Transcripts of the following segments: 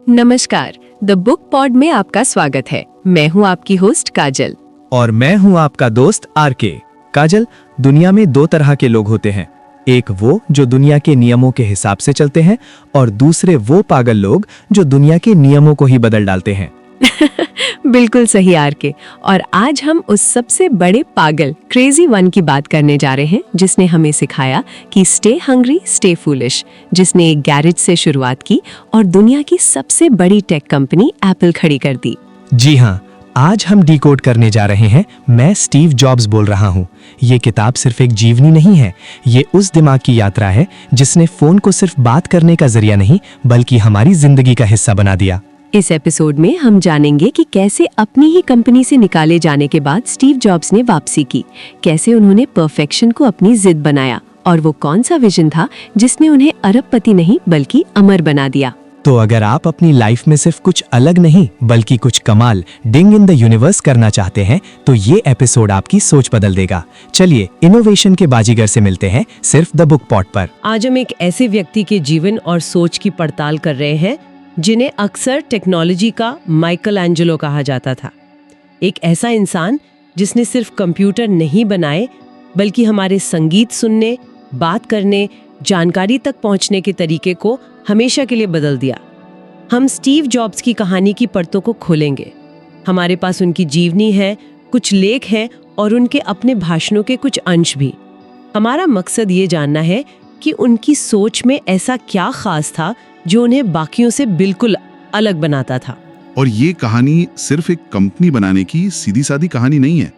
नमस्कार, the book pod में आपका स्वागत है। मैं हूं आपकी होस्ट काजल। और मैं हूं आपका दोस्त आरके। काजल, दुनिया में दो तरह के लोग होते हैं। एक वो जो दुनिया के नियमों के हिसाब से चलते हैं और दूसरे वो पागल लोग जो दुनिया के नियमों को ही बदल डालते हैं। बिल्कुल सही आरके। और आज हम उस सबसे बड़े पागल क्रेजी वन की बात करने जा रहे हैं जिसने हमें सिखाया कि स्टे हंग्री स्टे फूलिश, जिसने एक गैरेज से शुरुआत की और दुनिया की सबसे बड़ी टेक कंपनी एप्पल खड़ी कर दी। जी हाँ, आज हम डिकोड करने जा रहे हैं। मैं स्टीव जॉब्स बोल रहा हूँ। ये किताब सिर्फ एक जीवनी नहीं है, ये उस दिमाग की यात्रा है जिसने फोन को सिर्फ बात करने का जरिया नहीं बल्कि हमारी जिंदगी का हिस्सा बना दिया। इस एपिसोड में हम जानेंगे कि कैसे अपनी ही कंपनी से निकाले जाने के बाद स्टीव जॉब्स ने वापसी की, कैसे उन्होंने परफेक्शन को अपनी जिद बनाया और वो कौन सा विजन था जिसने उन्हें अरबपति नहीं बल्कि अमर बना दिया। तो अगर आप अपनी लाइफ में सिर्फ कुछ अलग नहीं बल्कि कुछ कमाल डिंग इन द यूनिवर्स करना चाहते हैं तो ये एपिसोड आपकी सोच बदल देगा। चलिए इनोवेशन के बाजीगर से मिलते हैं सिर्फ द बुक पॉट पर। आज हम एक ऐसे व्यक्ति के जीवन और सोच की पड़ताल कर रहे हैं जिन्हें अक्सर टेक्नोलॉजी का माइकल एंजेलो कहा जाता था। एक ऐसा इंसान जिसने सिर्फ कंप्यूटर नहीं बनाए बल्कि हमारे संगीत सुनने, बात करने, जानकारी तक पहुंचने के तरीके को हमेशा के लिए बदल दिया। हम स्टीव जॉब्स की कहानी की परतों को खोलेंगे। हमारे पास उनकी जीवनी है, कुछ लेख हैं और उनके अपने भाषणों के कुछ अंश भी। हमारा मकसद ये जानना है कि उनकी सोच में ऐसा क्या खास था जो उन्हें बाकियों से बिल्कुल अलग बनाता था। और ये कहानी सिर्फ एक कंपनी बनाने की सीधी सादी कहानी नहीं है।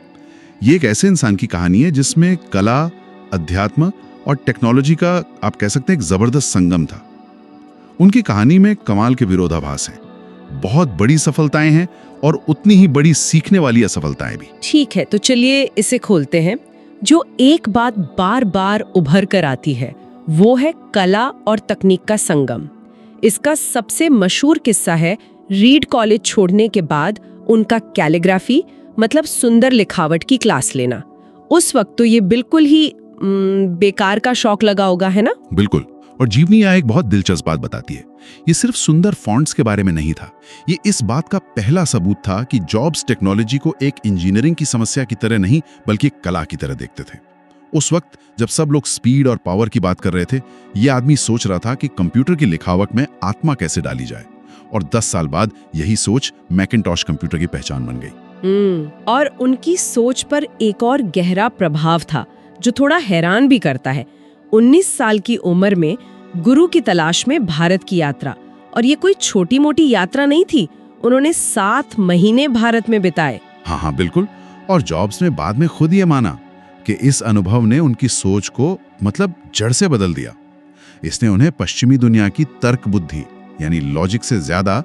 ये एक ऐसे इंसान की कहानी है जिसमें कला, अध्यात्म और टेक्नोलॉजी का आप कह सकते हैं एक जबरदस्त संगम था। उनकी कहानी में कमाल के विरोधाभास हैं, बहुत बड़ी सफलताएं हैं और उतनी ही बड़ी सीखने वाली असफलताएं भी। ठीक है, तो चलिए इसे खोलते हैं। जो एक बात बार बार उभर कर आती है वो है कला और तकनीक का संगम। इसका सबसे मशहूर किस्सा है रीड कॉलेज छोड़ने के बाद उनका कैलीग्राफी मतलब सुंदर लिखावट की क्लास लेना। उस वक्त तो ये बिल्कुल ही बेकार का शौक लगा होगा, है ना? बिल्कुल। और जीवनी यहाँ एक बहुत दिलचस्प बात बताती है। ये सिर्फ सुंदर फॉन्ट्स के बारे में नहीं था, ये इस बात का पहला सबूत था कि जॉब्स टेक्नोलॉजी को एक इंजीनियरिंग की समस्या की तरह नहीं बल्कि एक कला की तरह देखते थे। उस वक्त जब सब लोग स्पीड और पावर की बात कर रहे थे, ये आदमी सोच रहा था कि कंप्यूटर की लिखावट में आत्मा कैसे डाली जाए। और 10 साल बाद यही सोच मैकिन्टॉश कंप्यूटर की पहचान बन गई। और उनकी सोच पर एक और गहरा प्रभाव था जो थोड़ा हैरान भी करता है। 19 साल की उम्र में गुरु की तलाश में भारत की यात्रा, और ये कोई छोटी मोटी यात्रा नहीं थी। उन्होंने 7 महीने भारत में बिताए। हाँ बिल्कुल। और जॉब्स ने बाद में खुद ये माना कि इस अनुभव ने उनकी सोच को मतलब जड़ से बदल दिया। इसने उन्हें पश्चिमी दुनिया की तर्क बुद्धि यानी लॉजिक से ज्यादा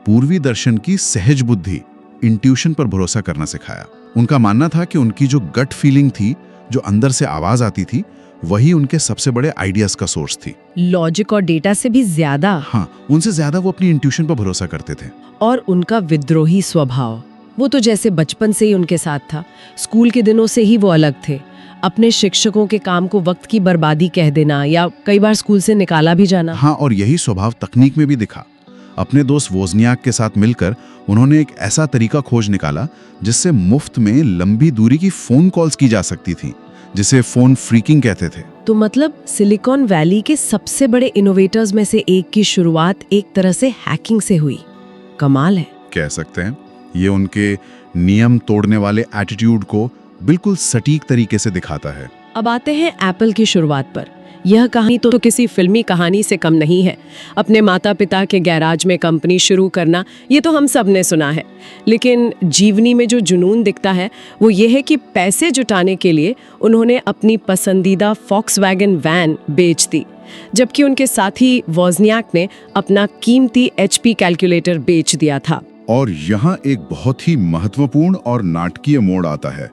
पूर्वी दर्शन की सहज बुद्धि इंट्यूशन पर भरोसा करना सिखाया। उनका मानना था कि उनकी जो गट फीलिंग थी, जो अंदर से आवाज आती थी, वही उनके सबसे बड़े आइडियाज का सोर्स थी। लॉजिक और डेटा से भी ज्यादा। हाँ, उनसे ज्यादा वो अपनी इंट्यूशन पर भरोसा करते थे। और उनका विद्रोही स्वभाव, वो तो जैसे बचपन से ही उनके साथ था। स्कूल के दिनों से ही वो अलग थे। अपने शिक्षकों के काम को वक्त की बर्बादी कह देना या कई बार स्कूल से निकाला भी जाना। हाँ, और यही स्वभाव तकनीक में भी दिखा। अपने दोस्त वोज़नियाक के साथ मिलकर उन्होंने एक ऐसा तरीका खोज निकाला जिससे मुफ्त में लंबी दूरी की फोन कॉल्स की जा सकती थी, जिसे फोन फ्रीकिंग कहते थे। तो मतलब सिलिकॉन वैली के सबसे बड़े इनोवेटर्स में से एक की शुरुआत एक तरह से हैकिंग से हुई। कमाल है, कह सकते हैं। ये उनके नियम तोड़ने वाले एटीट्यूड को बिल्कुल सटीक तरीके से दिखाता है। अब आते हैं एप्पल की शुरुआत पर। यह कहानी तो किसी फिल्मी कहानी से कम नहीं है। अपने माता पिता के गैराज में कंपनी शुरू करना, ये तो हम सब ने सुना है। लेकिन जीवनी में जो जुनून दिखता है वो ये है कि पैसे जुटाने के लिए उन्होंने अपनी पसंदीदा फॉक्सवैगन वैन बेच दी, जबकि उनके साथी वोज़नियाक ने अपना कीमती HP कैलकुलेटर बेच दिया था। और यहाँ एक बहुत ही महत्वपूर्ण और नाटकीय मोड़ आता है।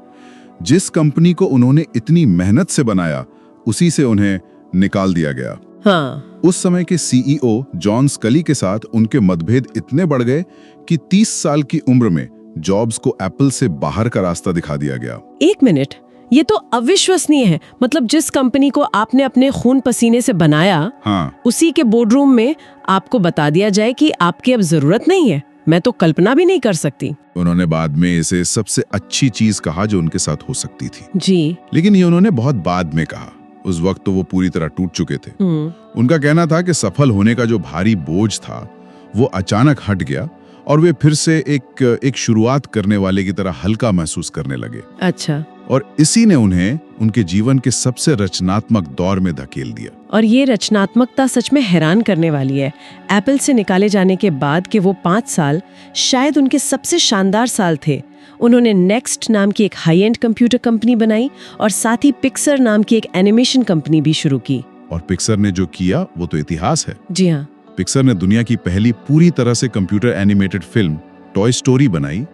जिस कंपनी को उन्होंने इतनी मेहनत से बनाया, उसी से उन्हें निकाल दिया गया। हाँ। उस समय के CEO जॉन स्कली के साथ उनके मतभेद इतने बढ़ गए कि 30 साल की उम्र में जॉब्स को एप्पल से बाहर का रास्ता दिखा दिया गया। एक मिनट, ये तो अविश्वसनीय है। मतलब जिस कंपनी को आपने अपने खून पसीने से बनाया, हाँ, उसी के बोर्डरूम में आपको बता दिया जाए कि आपकी अब जरूरत नहीं है। मैं तो कल्पना भी नहीं कर सकती। उन्होंने बाद में इसे सबसे अच्छी चीज कहा जो उनके साथ हो सकती थी। जी। लेकिन ये उन्होंने बहुत बाद में कहा। उस वक्त तो वो पूरी तरह टूट चुके थे। उनका कहना था कि सफल होने का जो भारी बोझ था वो अचानक हट गया और वे फिर से एक शुरुआत करने वाले की तरह हल्का महसूस करने लगे। अच्छा। और इसी ने उन्हें उनके जीवन के सबसे रचनात्मक दौर में धकेल दिया। और ये रचनात्मकता सच में हैरान करने वाली है। एप्पल से निकाले जाने के बाद के वो 5 साल शायद उनके सबसे शानदार साल थे। उन्होंने नेक्स्ट नाम की एक हाई एंड कंप्यूटर कंपनी बनाई और साथ ही पिक्सर नाम की एक एनिमेशन कंपनी भी शुरू की। और पिक्सर ने जो किया वो तो इतिहास है। जी हाँ। पिक्सर ने दुनिया की पहली पूरी तरह से computer animated film toy story बनाई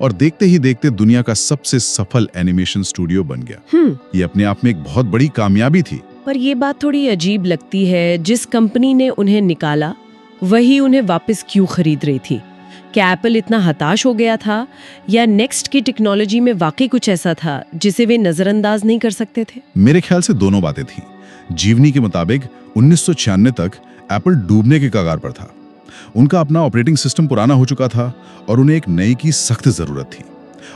और देखते ही देखते दुनिया का सबसे सफल एनिमेशन स्टूडियो बन गया। ये अपने आप में एक बहुत बड़ी कामयाबी थी। पर ये बात थोड़ी अजीब लगती है, जिस कंपनी ने उन्हें निकाला वही उन्हें वापस क्यों खरीद रही थी? क्या एप्पल इतना हताश हो गया था या नेक्स्ट की टेक्नोलॉजी में वाकई कुछ ऐसा था जिसे वे नजरअंदाज नहीं कर सकते थे? मेरे ख्याल से दोनों बातें थीं। जीवनी के मुताबिक 1996 तक एप्पल डूबने के कगार पर था। उनका अपना ऑपरेटिंग सिस्टम पुराना हो चुका था और उन्हें एक नई की सख्त जरूरत थी।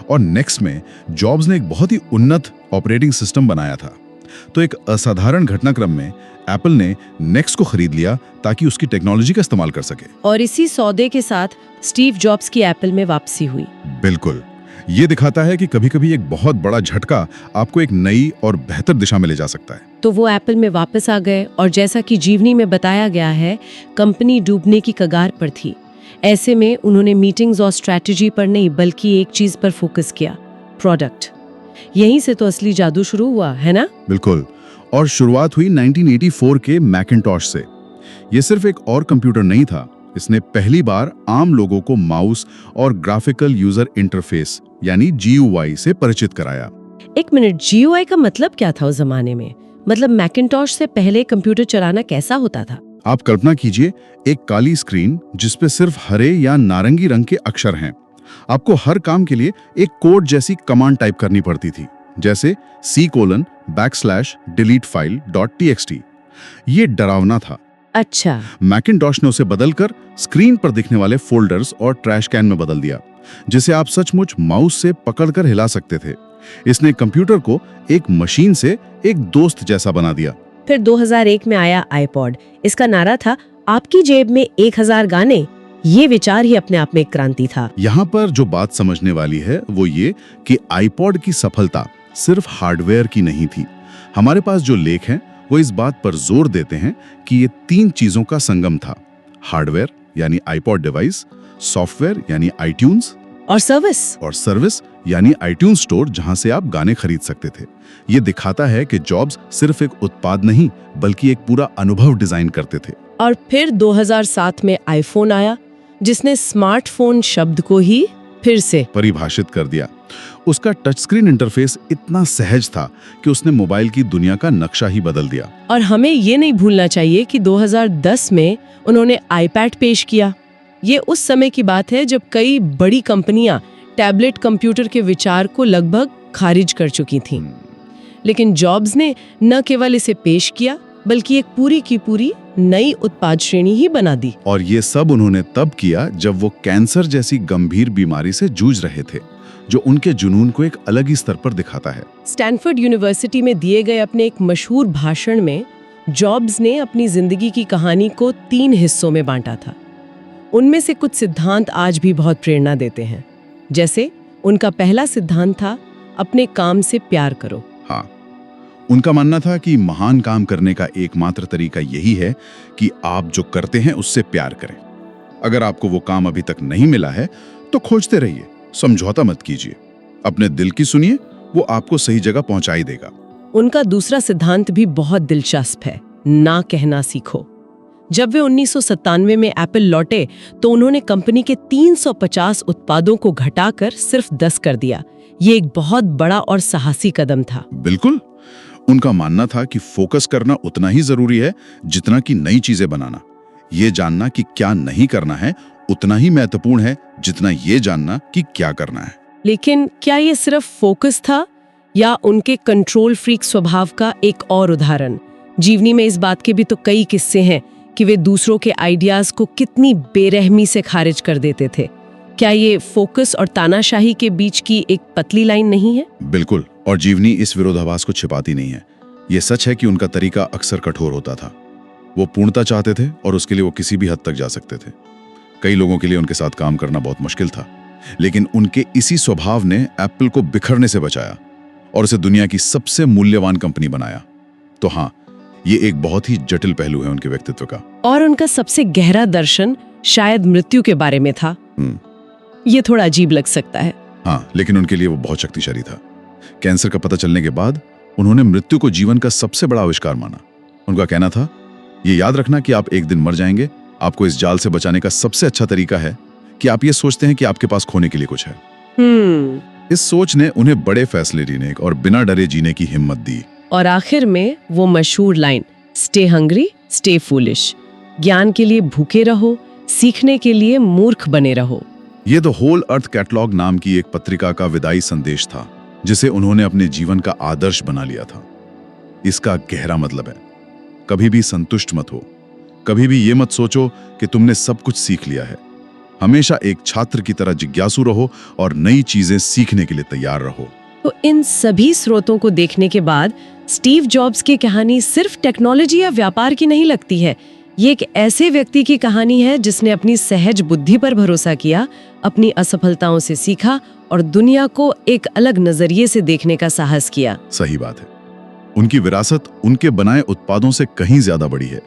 और नेक्स्ट में जॉब्स ने एक बहुत ही उन्नत ऑपरेटिंग सिस्टम बनाया था। तो एक असाधारण घटनाक्रम में एप्पल ने नेक्स्ट को खरीद लिया ताकि उसकी टेक्नोलॉजी का इस्तेमाल कर सके। और इसी सौदे के साथ स्टीव जॉब्स की एप्पल में वापसी हुई। बिल्कुल। ये दिखाता है कि कभी-कभी एक बहुत बड़ा झटका आपको एक नई और बेहतर दिशा में ले जा सकता है। तो वो एप्पल में वापस आ गए और जैसा कि जीवनी में बताया गया है, कंपनी डूबने की कगार पर थी। ऐसे में उन्होंने मीटिंग्स और स्ट्रैटेजी पर नहीं बल्कि एक चीज पर फोकस किया, प्रोडक्ट। यहीं से तो असली जादू शुरू हुआ, है ना? बिल्कुल। और शुरुआत हुई 1984 के मैकिन्टॉश से। ये सिर्फ एक और कंप्यूटर नहीं था, इसने पहली बार आम लोगों को माउस और ग्राफिकल यूजर इंटरफेस यानी GUI से परिचित कराया। एक मिनट, GUI का मतलब क्या था उस जमाने में? मतलब मैकिन्टॉश से पहले कंप्यूटर चलाना कैसा होता था? आप कल्पना कीजिए, एक काली स्क्रीन जिसपे सिर्फ हरे या नारंगी रंग के अक्षर हैं। आपको हर काम के लिए एक कोड जैसी कमांड टाइप करनी पड़ती थी, जैसे C:\delete file.txt। ये डरावना था। अच्छा। मैकिन्टॉश ने उसे बदलकर स्क्रीन पर दिखने वाले फोल्डर्स और ट्रैश कैन में बदल दिया, जिसे आप सचमुच माउस से पकड़कर हिला सकते थे। इसने कंप्यूटर को एक मशीन से एक दोस्त जैसा बना दिया। फिर 2001 में आया आईपॉड। इसका नारा था, आपकी जेब में 1000 गाने। ये विचार ही अपने आप में एक क्रांति था। यहाँ पर जो बात समझने वाली है वो ये कि आईपॉड की सफलता सिर्फ हार्डवेयर की नहीं थी। हमारे पास जो लेख हैं वो इस बात पर जोर देते हैं कि ये 3 चीजों का संगम था। हार्डवेयर यानी आईपॉड डिवाइस, सॉफ्टवेयर यानी आईट्यून्स, और सर्विस यानी आईट्यून्स स्टोर, जहां से आप गाने खरीद सकते थे। ये दिखाता है कि जॉब्स सिर्फ एक उत्पाद नहीं बल्कि एक पूरा अनुभव डिजाइन करते थे। और फिर 2007 में आईफोन आया, जिसने स्मार्टफोन शब्द को ही फिर से परिभाषित कर दिया। उसका टच स्क्रीन इंटरफेस इतना सहज था कि उसने मोबाइल की दुनिया का नक्शा ही बदल दिया। और हमें ये नहीं भूलना चाहिए कि 2010 में उन्होंने आईपैड पेश किया। ये उस समय की बात है जब कई बड़ी कंपनियां टैबलेट कंप्यूटर के विचार को लगभग खारिज कर चुकी थीं। लेकिन जॉब्स ने न केवल इसे पेश किया बल्कि एक पूरी की पूरी नई उत्पाद श्रेणी ही बना दी। और ये सब उन्होंने तब किया जब वो कैंसर जैसी गंभीर बीमारी से जूझ रहे थे, जो उनके जुनून को एक अलग ही स्तर पर दिखाता है। स्टैनफोर्ड यूनिवर्सिटी में दिए गए अपने एक मशहूर भाषण में जॉब्स ने अपनी जिंदगी की कहानी को 3 हिस्सों में बांटा था। उनमें से कुछ सिद्धांत आज भी बहुत प्रेरणा देते हैं। जैसे उनका पहला सिद्धांत था, अपने काम से प्यार करो। हाँ, उनका मानना था कि महान काम करने का एकमात्र तरीका यही है कि आप जो करते हैं उससे प्यार करें। अगर आपको वो काम अभी तक नहीं मिला है तो खोजते रहिए, समझौता मत कीजिए, अपने दिल की सुनिए, वो आपको सही जगह पहुंचा ही देगा। उनका दूसरा सिद्धांत भी बहुत दिलचस्प है, ना कहना सीखो। जब वे 1997 में एप्पल लौटे तो उन्होंने कंपनी के 350 उत्पादों को घटाकर सिर्फ 10 कर दिया। ये एक बहुत बड़ा और साहसी कदम था। बिल्कुल। उनका मानना था कि फोकस करना उतना ही जरूरी है जितना कि नई चीजें बनाना। ये जानना कि क्या नहीं करना है उतना ही महत्वपूर्ण है जितना ये जानना कि क्या करना है। लेकिन क्या ये सिर्फ फोकस था या उनके कंट्रोल फ्रीक स्वभाव का एक और उदाहरण। जीवनी में इस बात के भी तो कई किस्से हैं कि वे दूसरों के आइडियाज को कितनी बेरहमी से खारिज कर देते थे। क्या ये फोकस और तानाशाही के बीच की एक पतली लाइन नहीं है? बिल्कुल, और जीवनी इस विरोधाभास को छिपाती नहीं है। ये सच है कि उनका तरीका अक्सर कठोर होता था। वो पूर्णता चाहते थे और उसके लिए वो किसी भी हद तक जा सकते थे। कई लोगों के लिए उनके साथ काम करना बहुत मुश्किल था, लेकिन उनके इसी स्वभाव ने एप्पल को बिखरने से बचाया और उसे दुनिया की सबसे मूल्यवान कंपनी बनाया। तो हाँ, ये एक बहुत ही जटिल पहलू है उनके व्यक्तित्व का। और उनका सबसे गहरा दर्शन शायद मृत्यु के बारे में था। ये थोड़ा अजीब लग सकता है। हाँ, लेकिन उनके लिए वो बहुत शक्तिशाली था। कैंसर का पता चलने के बाद उन्होंने मृत्यु को जीवन का सबसे बड़ा आविष्कार माना। उनका कहना था, ये याद रखना कि आप एक दिन मर जाएंगे। आपको इस जाल से बचाने का सबसे अच्छा तरीका है कि आप ये सोचते हैं कि आपके पास खोने के लिए कुछ है। इस सोच ने उन्हें बड़े फैसले लेने और बिना डरे जीने की हिम्मत दी। और आखिर में वो मशहूर line, stay hungry stay foolish, ज्ञान के लिए भूखे रहो, सीखने के लिए मूर्ख बने रहो। ये द होल अर्थ कैटलॉग नाम की एक पत्रिका का विदाई संदेश था, जिसे उन्होंने अपने जीवन का आदर्श बना लिया था। इसका गहरा मतलब है, कभी भी संतुष्ट मत हो, कभी भी ये मत सोचो कि तुमने सब कुछ सीख लिया है। हमेशा एक छात्र की तरह जिज्ञासु रहो और नई चीजें सीखने के लिए तैयार रहो। तो इन सभी स्रोतों को देखने के बाद स्टीव जॉब्स की कहानी सिर्फ टेक्नोलॉजी या व्यापार की नहीं लगती है। ये एक ऐसे व्यक्ति की कहानी है जिसने अपनी सहज बुद्धि पर भरोसा किया, अपनी असफलताओं से सीखा और दुनिया को एक अलग नजरिए से देखने का साहस किया। सही बात है। उनकी विरासत उनके बनाए उत्पादों से कहीं ज्यादा बड़ी है।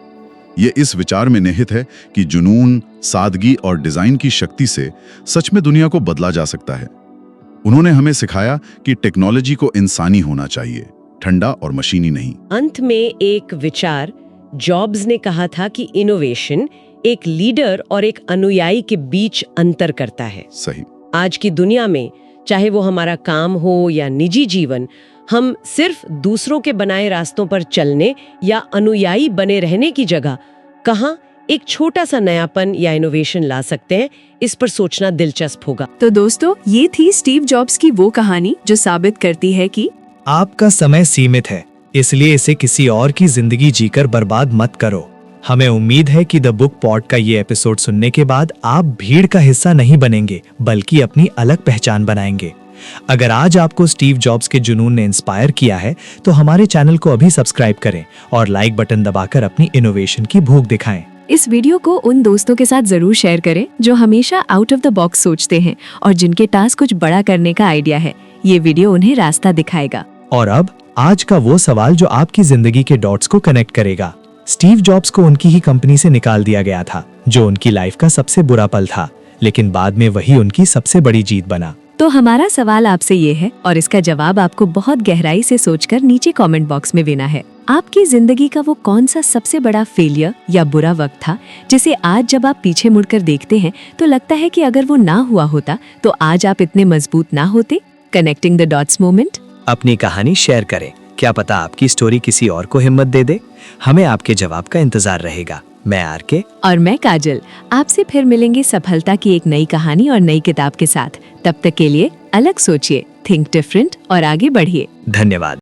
ये इस विचार में निहित है कि जुनून, सादगी और डिजाइन की शक्ति से सच में दुनिया को बदला जा सकता है। उन्होंने हमें सिखाया कि टेक्नोलॉजी को इंसानी होना चाहिए, ठंडा और मशीनी नहीं। अंत में एक विचार, जॉब्स ने कहा था कि इनोवेशन एक लीडर और एक अनुयायी के बीच अंतर करता है। सही। आज की दुनिया में, चाहे वो हमारा काम हो या निजी जीवन, हम सिर्फ दूसरों के बनाए रास्तों पर चलने या अनुयायी बने रहने की जगह कहाँ एक छोटा सा नयापन या इनोवेशन ला सकते हैं, इस पर सोचना दिलचस्प होगा। तो दोस्तों, ये थी स्टीव जॉब्स की वो कहानी जो साबित करती है कि आपका समय सीमित है, इसलिए इसे किसी और की जिंदगी जीकर बर्बाद मत करो। हमें उम्मीद है कि द बुक पॉड का ये एपिसोड सुनने के बाद आप भीड़ का हिस्सा नहीं बनेंगे, बल्कि अपनी अलग पहचान बनाएंगे। अगर आज आपको स्टीव जॉब्स के जुनून ने इंस्पायर किया है, तो हमारे चैनल को अभी सब्सक्राइब करें और लाइक बटन दबाकर अपनी इनोवेशन की भूख दिखाएं। इस वीडियो को उन दोस्तों के साथ जरूर शेयर करें जो हमेशा आउट ऑफ द बॉक्स सोचते हैं और जिनके टास्क कुछ बड़ा करने का आइडिया है। ये वीडियो उन्हें रास्ता दिखाएगा। और अब आज का वो सवाल जो आपकी जिंदगी के डॉट्स को कनेक्ट करेगा। स्टीव जॉब्स को उनकी ही कंपनी से निकाल दिया गया था, जो उनकी लाइफ का सबसे बुरा पल था, लेकिन बाद में वही उनकी सबसे बड़ी जीत बना। तो हमारा सवाल आपसे ये है और इसका जवाब आपको बहुत गहराई से सोचकर नीचे कमेंट बॉक्स में देना है। आपकी जिंदगी का वो कौन सा सबसे बड़ा फेलियर या बुरा वक्त था जिसे आज जब आप पीछे मुड़कर देखते हैं तो लगता है कि अगर वो ना हुआ होता तो आज आप इतने मजबूत ना होते? Connecting the dots moment. अपनी कहानी शेयर करें, क्या पता आपकी स्टोरी किसी और को हिम्मत दे दे। हमें आपके जवाब का इंतजार रहेगा। मैं आरके और मैं काजल आपसे फिर मिलेंगे सफलता की एक नई कहानी और नई किताब के साथ। तब तक के लिए अलग सोचिए, थिंक डिफरेंट और आगे बढ़िए। धन्यवाद।